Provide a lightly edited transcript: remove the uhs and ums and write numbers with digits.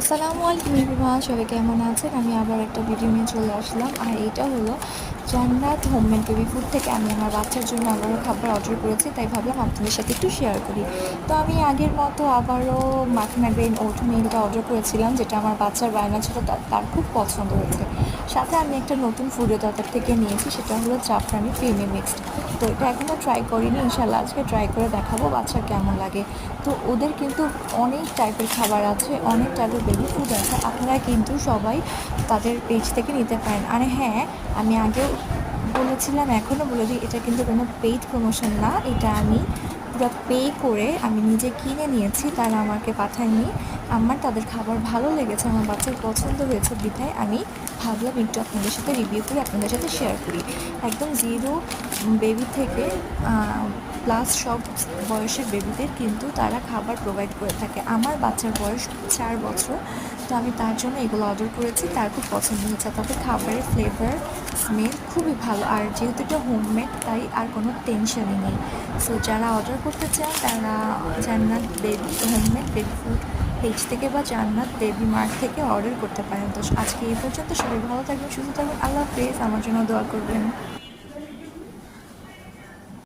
আসসালামু আলাইকুম এভরিওয়ান, সবাই কেমন আছেন? আমি আবার একটা ভিডিও নিয়ে চলে আসলাম। আর এইটা হলো জান্নাত হোমমেড বেবি ফুড থেকে আমি আমার বাচ্চার জন্য আবারও খাবার অর্ডার করেছি, তাই ভাবলাম আপনাদের সাথে একটু শেয়ার করি। তো আমি আগের মতো আবারও মাখনা গ্রেইন ওট মিলটা অর্ডার করেছিলাম, যেটা আমার বাচ্চার বায়না ছিল, তার খুব পছন্দ হয়েছে। সাথে আমি একটা নতুন ফুডের দরকার থেকে নিয়েছি, সেটা হলো জাফরানি ক্রিমি মিক্সড। তো এটা এখনও ট্রাই করিনি, ইনশাল্লাহ আজকে ট্রাই করে দেখাবো বাচ্চার কেমন লাগে। তো ওদের কিন্তু অনেক টাইপের খাবার আছে, অনেক টাইপের বেবি ফুড আছে, আপনারা কিন্তু সবাই তাদের পেজ থেকে নিতে পারেন। আর হ্যাঁ, আমি আগেও বলেছিলাম, এখনও বলে দিই, এটা কিন্তু কোনো পেইড প্রমোশন না। এটা আমি পুরো পে করে আমি নিজে কিনে নিয়েছি, তারা আমাকে পাঠায়নি। আমার তাদের খাবার ভালো লেগেছে, আমার বাচ্চার পছন্দ হয়েছে বিধায় আমি ভাবলাম একটু আপনাদের সাথে রিভিউ করি, আপনাদের সাথে শেয়ার করি। একদম জিরো বেবি থেকে প্লাস সব বয়সের বেবিদের কিন্তু তারা খাবার প্রোভাইড করে থাকে। আমার বাচ্চার বয়স 4 বছর, তো আমি তার জন্য এগুলো অর্ডার করেছি, তার খুব পছন্দ হয়েছে। তবে খাবারের ফ্লেভার স্মেল খুবই ভালো, আর যেহেতু এটা হোমমেড তাই আর কোনো টেনশনই নেই। সো যারা অর্ডার করতে চান তারা জান্নাত baby homemade baby food page থেকে বা জান্নাত বেবি মার্ট থেকে অর্ডার করতে পারেন। তো আজকে এই পর্যন্ত, সবাই ভালো থাকবেন, সুস্থ থাকবেন, আল্লাহ হাফেজ। আমার জন্য দোয়া করবেন।